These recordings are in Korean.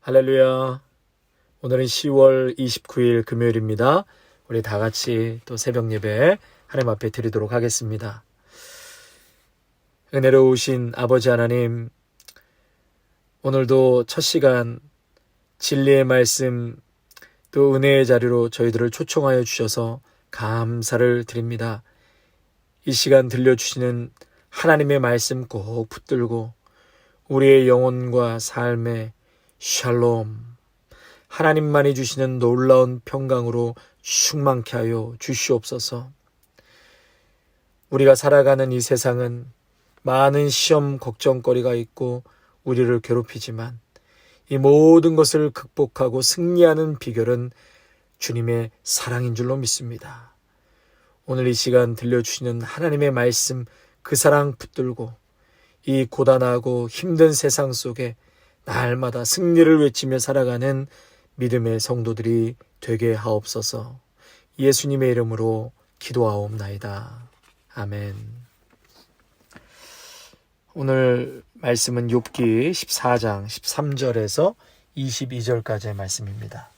할렐루야. 오늘은 10월 29일 금요일입니다. 우리 다 같이 또 새벽 예배 하나님 앞에 드리도록 하겠습니다. 은혜로우신 아버지 하나님, 오늘도 첫 시간 진리의 말씀 또 은혜의 자리로 저희들을 초청하여 주셔서 감사를 드립니다. 이 시간 들려주시는 하나님의 말씀 꼭 붙들고 우리의 영혼과 삶에 샬롬, 하나님만이 주시는 놀라운 평강으로 충만케 하여 주시옵소서. 우리가 살아가는 이 세상은 많은 시험 걱정거리가 있고 우리를 괴롭히지만 이 모든 것을 극복하고 승리하는 비결은 주님의 사랑인 줄로 믿습니다. 오늘 이 시간 들려주시는 하나님의 말씀, 그 사랑 붙들고 이 고단하고 힘든 세상 속에 날마다 승리를 외치며 살아가는 믿음의 성도들이 되게 하옵소서. 예수님의 이름으로 기도하옵나이다. 아멘. 오늘 말씀은 욥기 14장 13절에서 22절까지의 말씀입니다.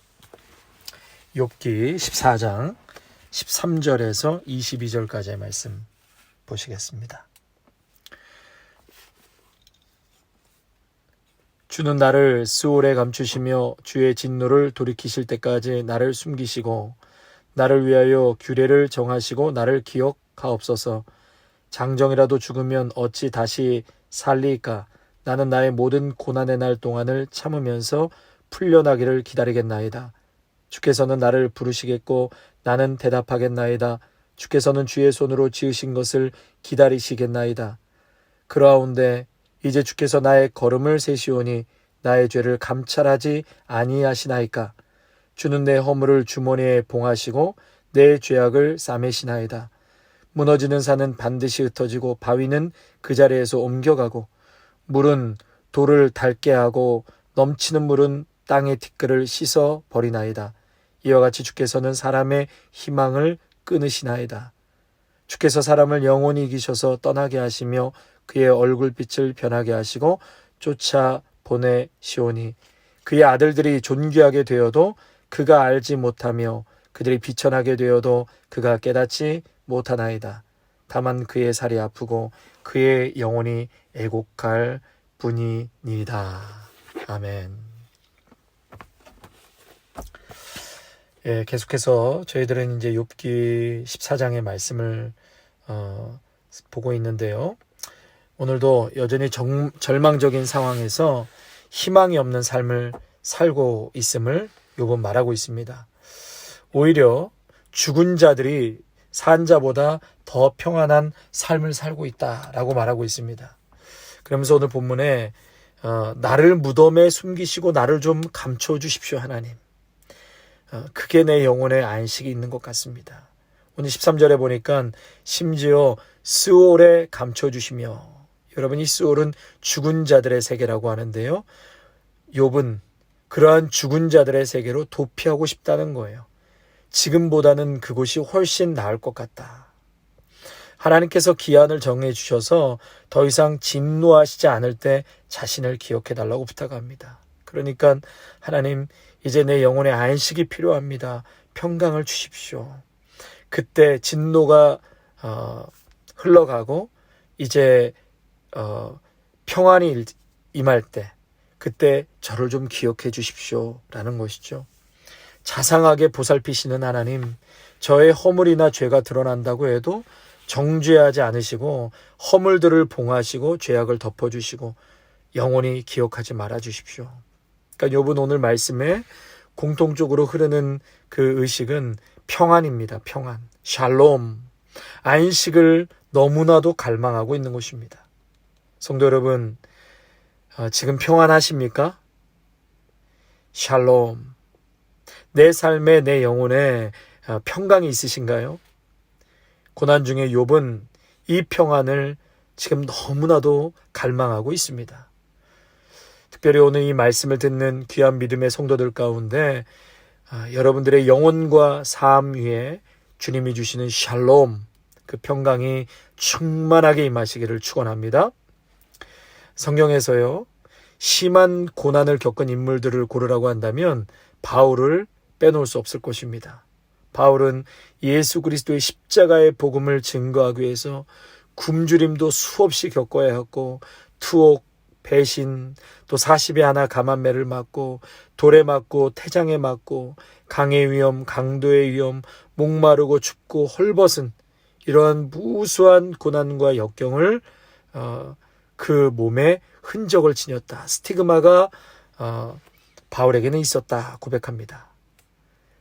욥기 14장 13절에서 22절까지의 말씀 보시겠습니다. 주는 나를 스올에 감추시며 주의 진노를 돌이키실 때까지 나를 숨기시고 나를 위하여 규례를 정하시고 나를 기억하옵소서. 장정이라도 죽으면 어찌 다시 살리까? 나는 나의 모든 고난의 날 동안을 참으면서 풀려나기를 기다리겠나이다. 주께서는 나를 부르시겠고 나는 대답하겠나이다. 주께서는 주의 손으로 지으신 것을 기다리시겠나이다. 그러하온데 이제 주께서 나의 걸음을 세시오니 나의 죄를 감찰하지 아니하시나이까. 주는 내 허물을 주머니에 봉하시고 내 죄악을 싸매시나이다. 무너지는 산은 반드시 흩어지고 바위는 그 자리에서 옮겨가고 물은 돌을 닳게 하고 넘치는 물은 땅의 티끌을 씻어 버리나이다. 이와 같이 주께서는 사람의 희망을 끊으시나이다. 주께서 사람을 영원히 이기셔서 떠나게 하시며 그의 얼굴빛을 변하게 하시고 쫓아 보내시오니 그의 아들들이 존귀하게 되어도 그가 알지 못하며 그들이 비천하게 되어도 그가 깨닫지 못하나이다. 다만 그의 살이 아프고 그의 영혼이 애곡할 뿐이니이다. 아멘. 계속해서 저희들은 이제 욥기 14장의 말씀을 보고 있는데요. 오늘도 여전히 절망적인 상황에서 희망이 없는 삶을 살고 있음을 욥은 말하고 있습니다. 오히려 죽은 자들이 산 자보다 더 평안한 삶을 살고 있다라고 말하고 있습니다. 그러면서 오늘 본문에 나를 무덤에 숨기시고 나를 좀 감춰주십시오 하나님. 그게 내 영혼의 안식이 있는 것 같습니다. 오늘 13절에 보니까 심지어 스올에 감춰주시며, 여러분 이 스올은 죽은 자들의 세계라고 하는데요. 욥은 그러한 죽은 자들의 세계로 도피하고 싶다는 거예요. 지금보다는 그곳이 훨씬 나을 것 같다. 하나님께서 기한을 정해 주셔서 더 이상 진노하시지 않을 때 자신을 기억해 달라고 부탁합니다. 그러니까 하나님, 이제 내 영혼의 안식이 필요합니다. 평강을 주십시오. 그때 진노가 흘러가고 이제 평안이 임할 때 그때 저를 좀 기억해 주십시오 라는 것이죠. 자상하게 보살피시는 하나님, 저의 허물이나 죄가 드러난다고 해도 정죄하지 않으시고 허물들을 봉하시고 죄악을 덮어주시고 영원히 기억하지 말아 주십시오. 그러니까 욥은 오늘 말씀에 공통적으로 흐르는 그 의식은 평안입니다. 평안, 샬롬, 안식을 너무나도 갈망하고 있는 것입니다. 성도 여러분, 지금 평안하십니까? 샬롬, 내 삶에 내 영혼에 평강이 있으신가요? 고난 중에 욥은 이 평안을 지금 너무나도 갈망하고 있습니다. 특별히 오늘 이 말씀을 듣는 귀한 믿음의 성도들 가운데 여러분들의 영혼과 삶 위에 주님이 주시는 샬롬, 그 평강이 충만하게 임하시기를 축원합니다. 성경에서요, 심한 고난을 겪은 인물들을 고르라고 한다면 바울을 빼놓을 수 없을 것입니다. 바울은 예수 그리스도의 십자가의 복음을 증거하기 위해서 굶주림도 수없이 겪어야 했고, 투옥, 배신, 또 40에 하나 감한매를 맞고, 돌에 맞고, 태장에 맞고, 강의 위험, 강도의 위험, 목마르고 춥고 헐벗은 이러한 무수한 고난과 역경을 그 몸에 흔적을 지녔다. 스티그마가 바울에게는 있었다 고백합니다.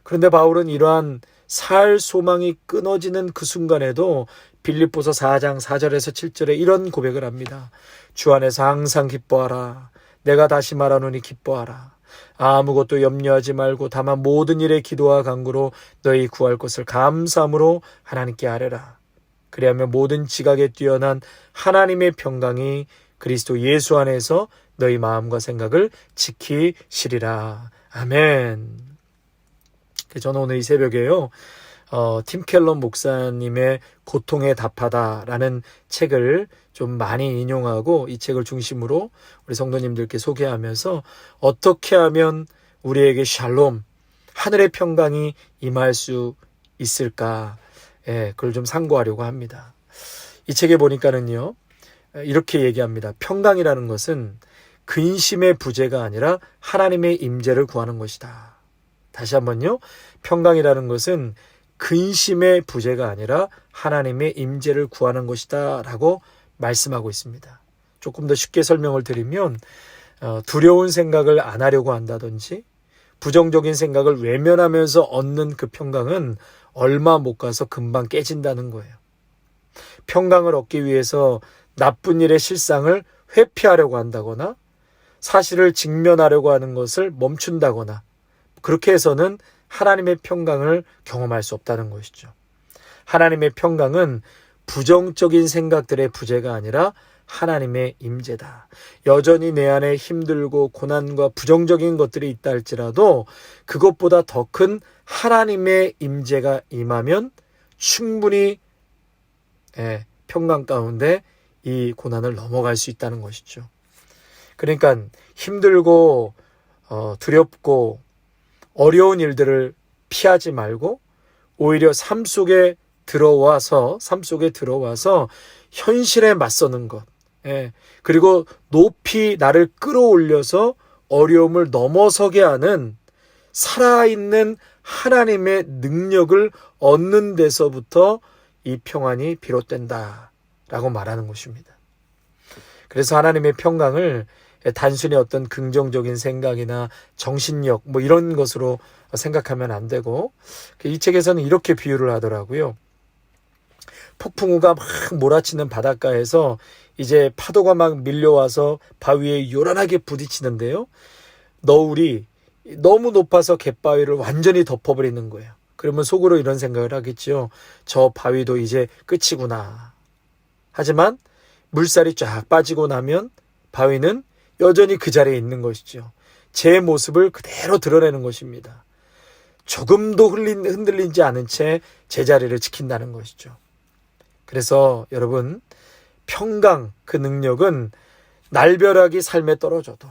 그런데 바울은 이러한 살 소망이 끊어지는 그 순간에도 빌립보서 4장 4절에서 7절에 이런 고백을 합니다. 주 안에서 항상 기뻐하라. 내가 다시 말하노니 기뻐하라. 아무것도 염려하지 말고 다만 모든 일에 기도와 간구로 너희 구할 것을 감사함으로 하나님께 아뢰라. 그리하면 모든 지각에 뛰어난 하나님의 평강이 그리스도 예수 안에서 너희 마음과 생각을 지키시리라. 아멘. 저는 오늘 이 새벽에요, 팀 켈러 목사님의 고통에 답하다라는 책을 좀 많이 인용하고 이 책을 중심으로 우리 성도님들께 소개하면서 어떻게 하면 우리에게 샬롬, 하늘의 평강이 임할 수 있을까, 그걸 좀 상고하려고 합니다. 이 책에 보니까는요, 이렇게 얘기합니다. 평강이라는 것은 근심의 부재가 아니라 하나님의 임재를 구하는 것이다. 다시 한번요. 평강이라는 것은 근심의 부재가 아니라 하나님의 임재를 구하는 것이다 라고 말씀하고 있습니다. 조금 더 쉽게 설명을 드리면 두려운 생각을 안 하려고 한다든지 부정적인 생각을 외면하면서 얻는 그 평강은 얼마 못 가서 금방 깨진다는 거예요. 평강을 얻기 위해서 나쁜 일의 실상을 회피하려고 한다거나 사실을 직면하려고 하는 것을 멈춘다거나 그렇게 해서는 하나님의 평강을 경험할 수 없다는 것이죠. 하나님의 평강은 부정적인 생각들의 부재가 아니라 하나님의 임재다. 여전히 내 안에 힘들고 고난과 부정적인 것들이 있다 할지라도 그것보다 더 큰 하나님의 임재가 임하면 충분히 평강 가운데 이 고난을 넘어갈 수 있다는 것이죠. 그러니까 힘들고 두렵고 어려운 일들을 피하지 말고 오히려 삶 속에 들어와서 현실에 맞서는 것, 그리고 높이 나를 끌어올려서 어려움을 넘어서게 하는 살아있는 하나님의 능력을 얻는 데서부터 이 평안이 비롯된다라고 말하는 것입니다. 그래서 하나님의 평강을 단순히 어떤 긍정적인 생각이나 정신력 이런 것으로 생각하면 안 되고, 이 책에서는 이렇게 비유를 하더라고요. 폭풍우가 막 몰아치는 바닷가에서 이제 파도가 막 밀려와서 바위에 요란하게 부딪히는데요, 너울이 너무 높아서 갯바위를 완전히 덮어버리는 거예요. 그러면 속으로 이런 생각을 하겠죠. 저 바위도 이제 끝이구나. 하지만 물살이 쫙 빠지고 나면 바위는 여전히 그 자리에 있는 것이죠. 제 모습을 그대로 드러내는 것입니다. 조금도 흔들리지 않은 채 제자리를 지킨다는 것이죠. 그래서 여러분, 평강, 그 능력은 날벼락이 삶에 떨어져도,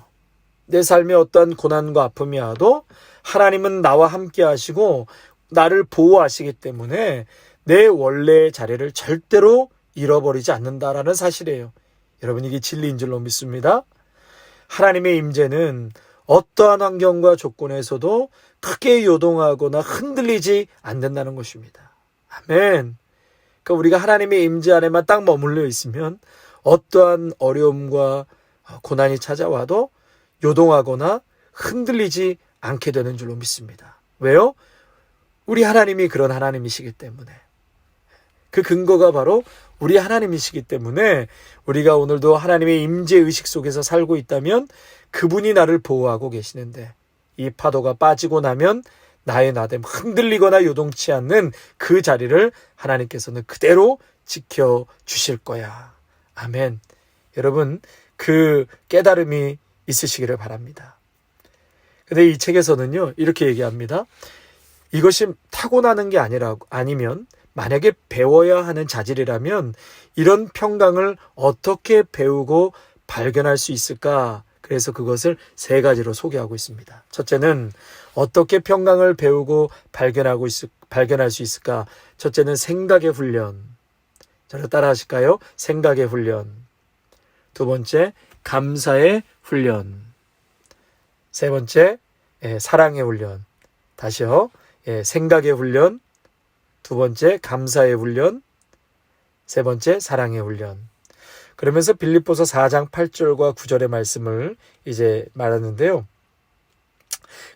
내 삶에 어떠한 고난과 아픔이 와도 하나님은 나와 함께 하시고 나를 보호하시기 때문에 내 원래의 자리를 절대로 잃어버리지 않는다라는 사실이에요. 여러분, 이게 진리인 줄로 믿습니다. 하나님의 임재는 어떠한 환경과 조건에서도 크게 요동하거나 흔들리지 않는다는 것입니다. 아멘. 그러니까 우리가 하나님의 임재 안에만 딱 머물러 있으면 어떠한 어려움과 고난이 찾아와도 요동하거나 흔들리지 않게 되는 줄로 믿습니다. 왜요? 우리 하나님이 그런 하나님이시기 때문에. 그 근거가 바로 우리 하나님이시기 때문에 우리가 오늘도 하나님의 임재의식 속에서 살고 있다면 그분이 나를 보호하고 계시는데, 이 파도가 빠지고 나면 나의 나됨 흔들리거나 요동치 않는 그 자리를 하나님께서는 그대로 지켜주실 거야. 아멘. 여러분, 그 깨달음이 있으시기를 바랍니다. 근데 이 책에서는요, 이렇게 얘기합니다. 이것이 타고나는 게 아니면 만약에 배워야 하는 자질이라면 이런 평강을 어떻게 배우고 발견할 수 있을까? 그래서 그것을 세 가지로 소개하고 있습니다. 첫째는 어떻게 평강을 배우고 발견할 수 있을까? 첫째는 생각의 훈련. 저를 따라 하실까요? 생각의 훈련. 두 번째, 감사의 훈련. 세 번째, 사랑의 훈련. 다시요. 생각의 훈련. 두 번째, 감사의 훈련. 세 번째, 사랑의 훈련. 그러면서 빌립보서 4장 8절과 9절의 말씀을 이제 말하는데요.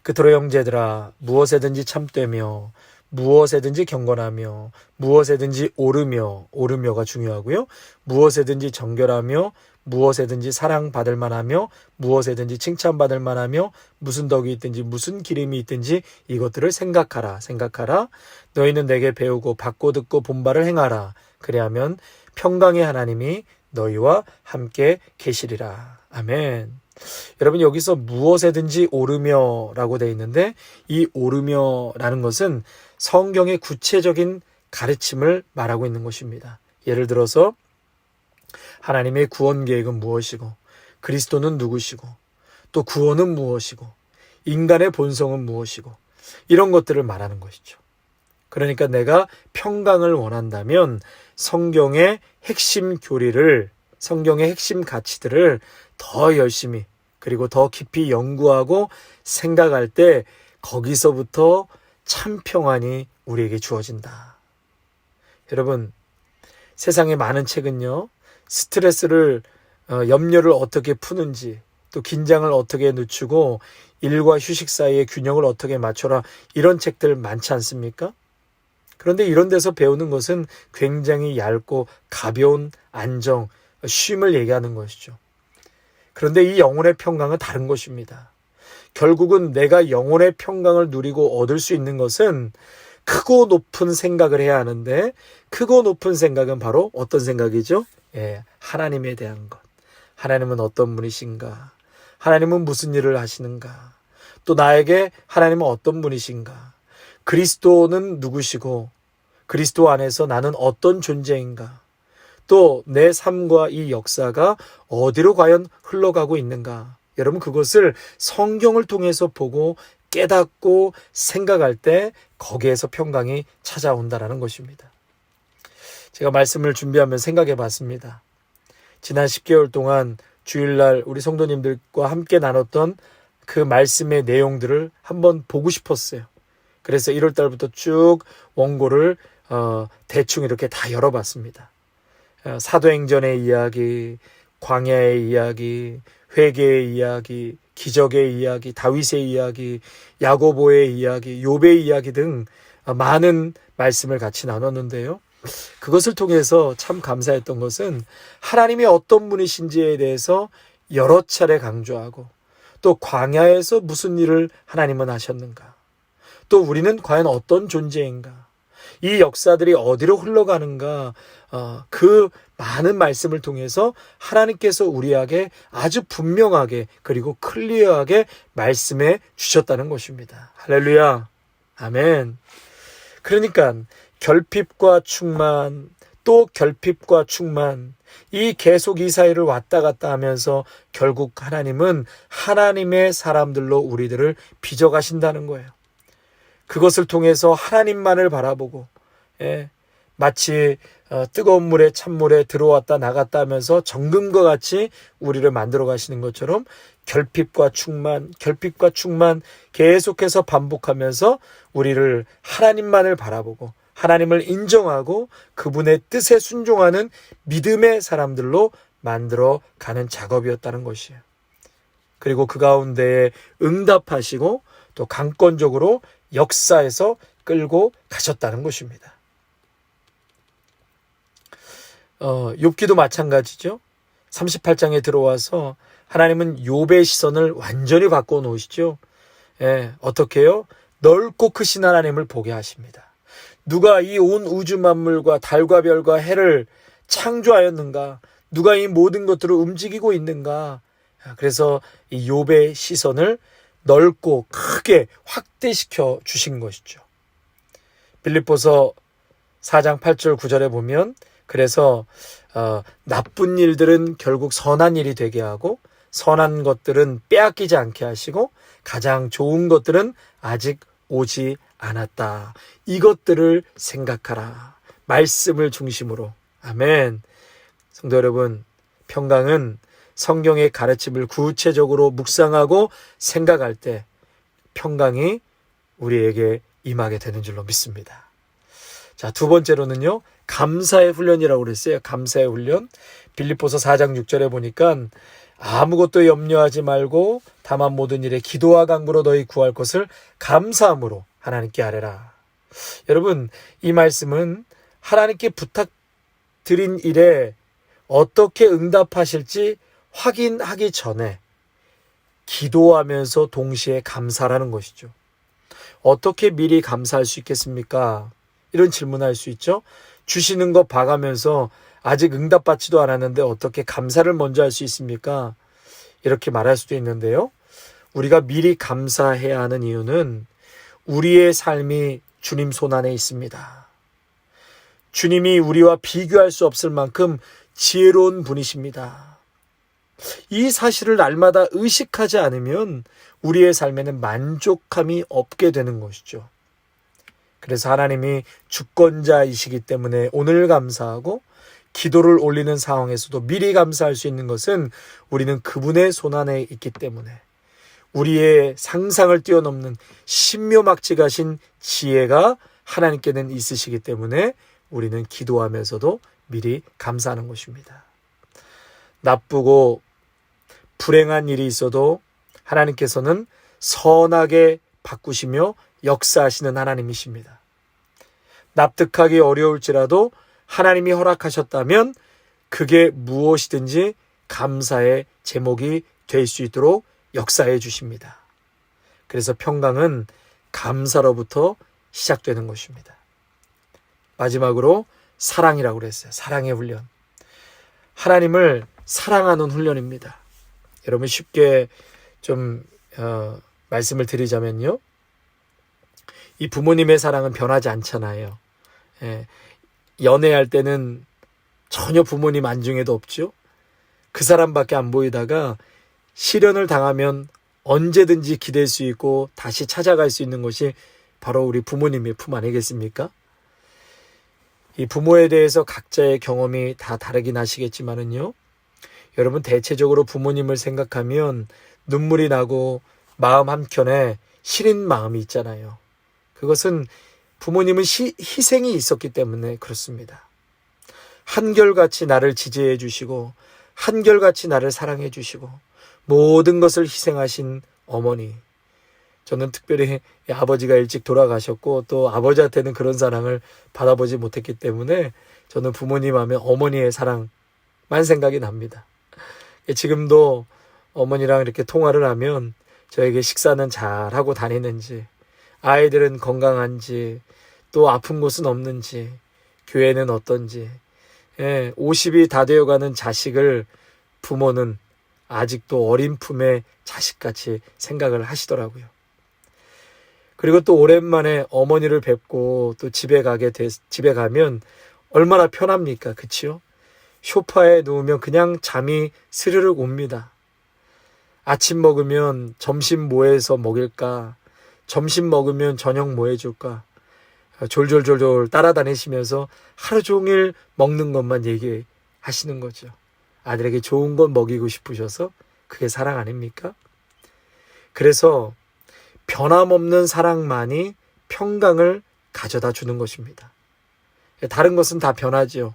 그토록 형제들아, 무엇에든지 참되며 무엇에든지 경건하며 무엇에든지 오르며가 중요하고요. 무엇에든지 정결하며 무엇에든지 사랑받을 만하며 무엇에든지 칭찬받을 만하며 무슨 덕이 있든지 무슨 기름이 있든지 이것들을 생각하라. 너희는 내게 배우고 받고 듣고 본바를 행하라. 그리하면 평강의 하나님이 너희와 함께 계시리라. 아멘. 여러분, 여기서 무엇에든지 오르며라고 되어 있는데 이 오르며라는 것은 성경의 구체적인 가르침을 말하고 있는 것입니다. 예를 들어서 하나님의 구원 계획은 무엇이고 그리스도는 누구시고 또 구원은 무엇이고 인간의 본성은 무엇이고 이런 것들을 말하는 것이죠. 그러니까 내가 평강을 원한다면 성경의 핵심 교리를, 성경의 핵심 가치들을 더 열심히 그리고 더 깊이 연구하고 생각할 때 거기서부터 참 평안이 우리에게 주어진다. 여러분, 세상에 많은 책은요, 스트레스를, 염려를 어떻게 푸는지, 또 긴장을 어떻게 늦추고 일과 휴식 사이의 균형을 어떻게 맞춰라, 이런 책들 많지 않습니까? 그런데 이런 데서 배우는 것은 굉장히 얇고 가벼운 안정, 쉼을 얘기하는 것이죠. 그런데 이 영혼의 평강은 다른 것입니다. 결국은 내가 영혼의 평강을 누리고 얻을 수 있는 것은 크고 높은 생각을 해야 하는데, 크고 높은 생각은 바로 어떤 생각이죠? 하나님에 대한 것. 하나님은 어떤 분이신가? 하나님은 무슨 일을 하시는가? 또 나에게 하나님은 어떤 분이신가? 그리스도는 누구시고 그리스도 안에서 나는 어떤 존재인가? 또 내 삶과 이 역사가 어디로 과연 흘러가고 있는가? 여러분, 그것을 성경을 통해서 보고 깨닫고 생각할 때 거기에서 평강이 찾아온다라는 것입니다. 제가 말씀을 준비하면 생각해 봤습니다. 지난 10개월 동안 주일날 우리 성도님들과 함께 나눴던 그 말씀의 내용들을 한번 보고 싶었어요. 그래서 1월 달부터 쭉 원고를 대충 이렇게 다 열어봤습니다. 사도행전의 이야기, 광야의 이야기, 회개의 이야기, 기적의 이야기, 다윗의 이야기, 야고보의 이야기, 욥의 이야기 등 많은 말씀을 같이 나눴는데요. 그것을 통해서 참 감사했던 것은 하나님이 어떤 분이신지에 대해서 여러 차례 강조하고, 또 광야에서 무슨 일을 하나님은 하셨는가, 또 우리는 과연 어떤 존재인가, 이 역사들이 어디로 흘러가는가, 그 많은 말씀을 통해서 하나님께서 우리에게 아주 분명하게 그리고 클리어하게 말씀해 주셨다는 것입니다. 할렐루야. 아멘. 그러니까 결핍과 충만, 또 결핍과 충만, 이 계속 이 사이를 왔다 갔다 하면서 결국 하나님은 하나님의 사람들로 우리들을 빚어가신다는 거예요. 그것을 통해서 하나님만을 바라보고, 마치 뜨거운 물에 찬물에 들어왔다 나갔다 하면서 정금과 같이 우리를 만들어 가시는 것처럼 결핍과 충만 계속해서 반복하면서 우리를 하나님만을 바라보고 하나님을 인정하고 그분의 뜻에 순종하는 믿음의 사람들로 만들어 가는 작업이었다는 것이에요. 그리고 그 가운데에 응답하시고 또 강권적으로 역사에서 끌고 가셨다는 것입니다. 욥기도 마찬가지죠. 38장에 들어와서 하나님은 욥의 시선을 완전히 바꿔 놓으시죠. 어떻게 해요? 넓고 크신 하나님을 보게 하십니다. 누가 이 온 우주 만물과 달과 별과 해를 창조하였는가? 누가 이 모든 것들을 움직이고 있는가? 그래서 이 욥의 시선을 넓고 크게 확대시켜 주신 것이죠. 빌립보서 4장 8절 9절에 보면, 그래서 나쁜 일들은 결국 선한 일이 되게 하고 선한 것들은 빼앗기지 않게 하시고 가장 좋은 것들은 아직 오지 않았다. 이것들을 생각하라. 말씀을 중심으로. 아멘. 성도 여러분, 평강은 성경의 가르침을 구체적으로 묵상하고 생각할 때 평강이 우리에게 임하게 되는 줄로 믿습니다. 자, 두 번째로는요, 감사의 훈련이라고 그랬어요. 감사의 훈련. 빌립보서 4장 6절에 보니까 아무것도 염려하지 말고 다만 모든 일에 기도와 간구로 너희 구할 것을 감사함으로 하나님께 아뢰라. 여러분, 이 말씀은 하나님께 부탁드린 일에 어떻게 응답하실지 확인하기 전에 기도하면서 동시에 감사라는 것이죠. 어떻게 미리 감사할 수 있겠습니까? 이런 질문할 수 있죠. 주시는 거 봐가면서 아직 응답받지도 않았는데 어떻게 감사를 먼저 할 수 있습니까? 이렇게 말할 수도 있는데요. 우리가 미리 감사해야 하는 이유는 우리의 삶이 주님 손안에 있습니다. 주님이 우리와 비교할 수 없을 만큼 지혜로운 분이십니다. 이 사실을 날마다 의식하지 않으면 우리의 삶에는 만족함이 없게 되는 것이죠. 그래서 하나님이 주권자이시기 때문에 오늘 감사하고 기도를 올리는 상황에서도 미리 감사할 수 있는 것은 우리는 그분의 손안에 있기 때문에 우리의 상상을 뛰어넘는 신묘막측하신 지혜가 하나님께는 있으시기 때문에 우리는 기도하면서도 미리 감사하는 것입니다. 나쁘고 불행한 일이 있어도 하나님께서는 선하게 바꾸시며 역사하시는 하나님이십니다. 납득하기 어려울지라도 하나님이 허락하셨다면 그게 무엇이든지 감사의 제목이 될 수 있도록 역사해 주십니다. 그래서 평강은 감사로부터 시작되는 것입니다. 마지막으로 사랑이라고 그랬어요. 사랑의 훈련. 하나님을 사랑하는 훈련입니다. 여러분 쉽게 좀 말씀을 드리자면요. 이 부모님의 사랑은 변하지 않잖아요. 연애할 때는 전혀 부모님 안중에도 없죠. 그 사람밖에 안 보이다가 실연을 당하면 언제든지 기댈 수 있고 다시 찾아갈 수 있는 것이 바로 우리 부모님의 품 아니겠습니까? 이 부모에 대해서 각자의 경험이 다 다르긴 하시겠지만은요. 여러분 대체적으로 부모님을 생각하면 눈물이 나고 마음 한켠에 시린 마음이 있잖아요. 그것은 부모님은 희생이 있었기 때문에 그렇습니다. 한결같이 나를 지지해 주시고 한결같이 나를 사랑해 주시고 모든 것을 희생하신 어머니. 저는 특별히 아버지가 일찍 돌아가셨고 또 아버지한테는 그런 사랑을 받아보지 못했기 때문에 저는 부모님 하면 어머니의 사랑만 생각이 납니다. 지금도 어머니랑 이렇게 통화를 하면 저에게 식사는 잘하고 다니는지, 아이들은 건강한지, 또 아픈 곳은 없는지, 교회는 어떤지, 50이 다 되어가는 자식을 부모는 아직도 어린 품의 자식같이 생각을 하시더라고요. 그리고 또 오랜만에 어머니를 뵙고 또 집에 가면 얼마나 편합니까? 그치요? 소파에 누우면 그냥 잠이 스르륵 옵니다. 아침 먹으면 점심 뭐 해서 먹일까? 점심 먹으면 저녁 뭐 해줄까? 졸졸졸졸 따라다니시면서 하루 종일 먹는 것만 얘기하시는 거죠. 아들에게 좋은 건 먹이고 싶으셔서 그게 사랑 아닙니까? 그래서 변함없는 사랑만이 평강을 가져다 주는 것입니다. 다른 것은 다 변하지요.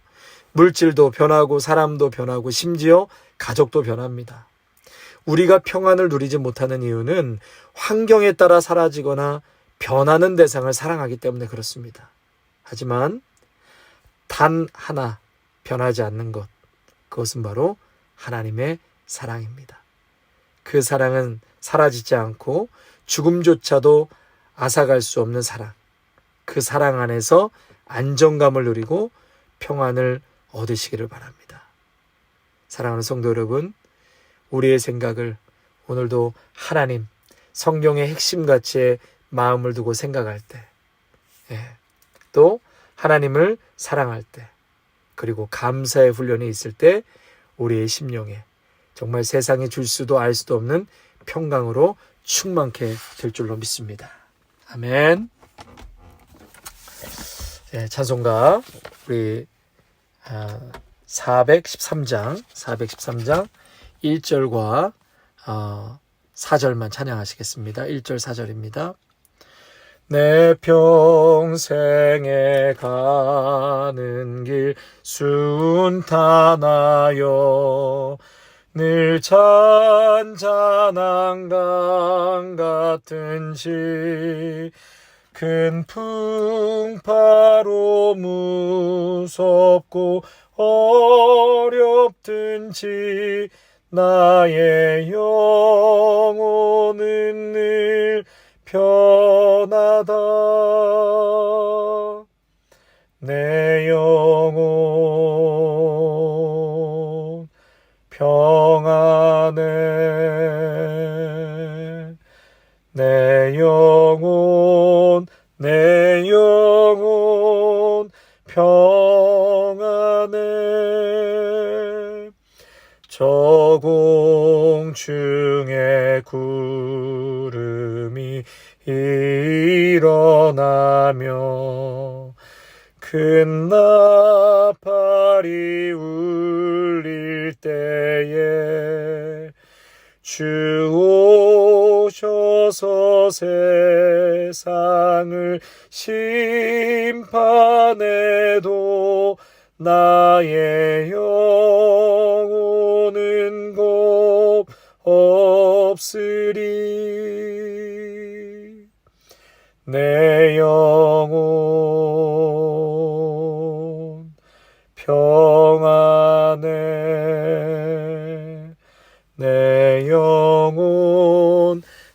물질도 변하고 사람도 변하고 심지어 가족도 변합니다. 우리가 평안을 누리지 못하는 이유는 환경에 따라 사라지거나 변하는 대상을 사랑하기 때문에 그렇습니다. 하지만 단 하나 변하지 않는 것, 그것은 바로 하나님의 사랑입니다. 그 사랑은 사라지지 않고 죽음조차도 앗아갈 수 없는 사랑. 그 사랑 안에서 안정감을 누리고 평안을 얻으시기를 바랍니다. 사랑하는 성도 여러분, 우리의 생각을 오늘도 하나님, 성경의 핵심 가치에 마음을 두고 생각할 때, 또 하나님을 사랑할 때, 그리고 감사의 훈련이 있을 때 우리의 심령에 정말 세상이 줄 수도 알 수도 없는 평강으로 충만케 될 줄로 믿습니다. 아멘. 네, 찬송가 우리 413장 1절과 4절만 찬양하시겠습니다. 1절 4절입니다. 내 평생에 가는 길 순탄하여 늘 잔잔한 강 같은지 큰 풍파로 무섭고 어렵든지 나의 영혼은 늘 편하다. 내 영혼 평안해. 내 영혼 평안해. 저 공중에 구름이 일어나며 큰 나팔이 울릴 때에 주 오셔서 세상을 심판해도 나의 영혼은 겁 없으리. 내 영혼 평안해.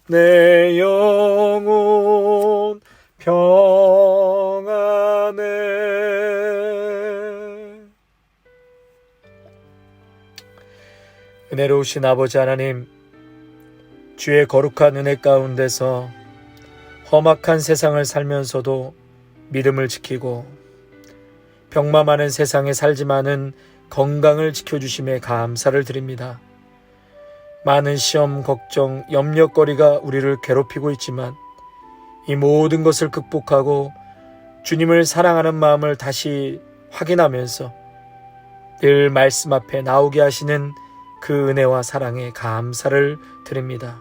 내 영혼 평안해. 은혜로우신 아버지 하나님, 주의 거룩한 은혜 가운데서 험악한 세상을 살면서도 믿음을 지키고 병마 많은 세상에 살지만은 건강을 지켜주심에 감사를 드립니다. 많은 시험, 걱정, 염려거리가 우리를 괴롭히고 있지만 이 모든 것을 극복하고 주님을 사랑하는 마음을 다시 확인하면서 늘 말씀 앞에 나오게 하시는 그 은혜와 사랑에 감사를 드립니다.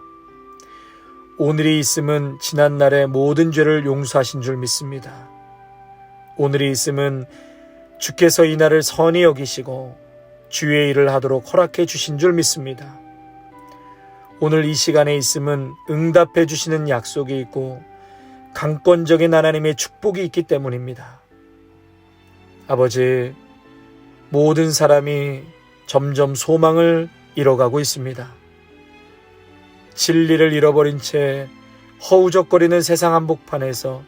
오늘이 있음은 지난날의 모든 죄를 용서하신 줄 믿습니다. 오늘이 있음은 주께서 이 날을 선히 여기시고 주의 일을 하도록 허락해 주신 줄 믿습니다. 오늘 이 시간에 있음은 응답해 주시는 약속이 있고 강권적인 하나님의 축복이 있기 때문입니다. 아버지, 모든 사람이 점점 소망을 잃어가고 있습니다. 진리를 잃어버린 채 허우적거리는 세상 한복판에서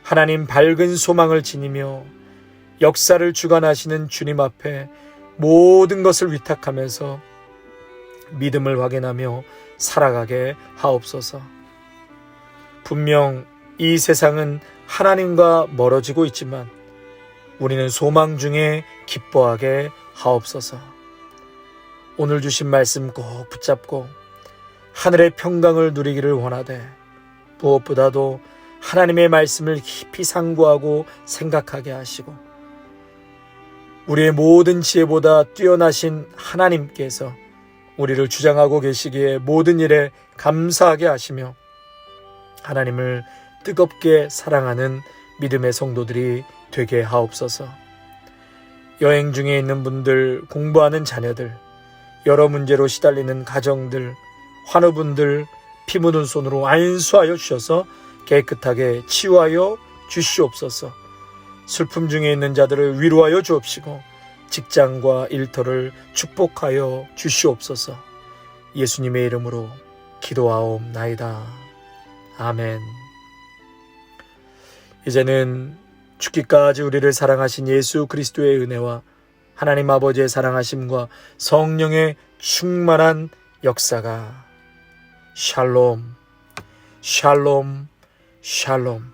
하나님 밝은 소망을 지니며 역사를 주관하시는 주님 앞에 모든 것을 위탁하면서 믿음을 확인하며 살아가게 하옵소서. 분명 이 세상은 하나님과 멀어지고 있지만 우리는 소망 중에 기뻐하게 하옵소서. 오늘 주신 말씀 꼭 붙잡고 하늘의 평강을 누리기를 원하되 무엇보다도 하나님의 말씀을 깊이 상고하고 생각하게 하시고 우리의 모든 지혜보다 뛰어나신 하나님께서 우리를 주장하고 계시기에 모든 일에 감사하게 하시며 하나님을 뜨겁게 사랑하는 믿음의 성도들이 되게 하옵소서. 여행 중에 있는 분들, 공부하는 자녀들, 여러 문제로 시달리는 가정들, 환우분들 피 묻은 손으로 안수하여 주셔서 깨끗하게 치유하여 주시옵소서. 슬픔 중에 있는 자들을 위로하여 주옵시고 직장과 일터를 축복하여 주시옵소서. 예수님의 이름으로 기도하옵나이다. 아멘. 이제는 죽기까지 우리를 사랑하신 예수 그리스도의 은혜와 하나님 아버지의 사랑하심과 성령의 충만한 역사가 샬롬, 샬롬, 샬롬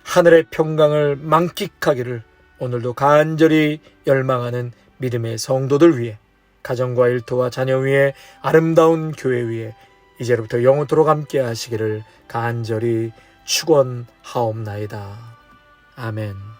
하늘의 평강을 만끽하기를 오늘도 간절히 열망하는 믿음의 성도들 위해 가정과 일터와 자녀 위에 아름다운 교회 위에 이제로부터 영원토록 함께 하시기를 간절히 축원하옵나이다. 아멘.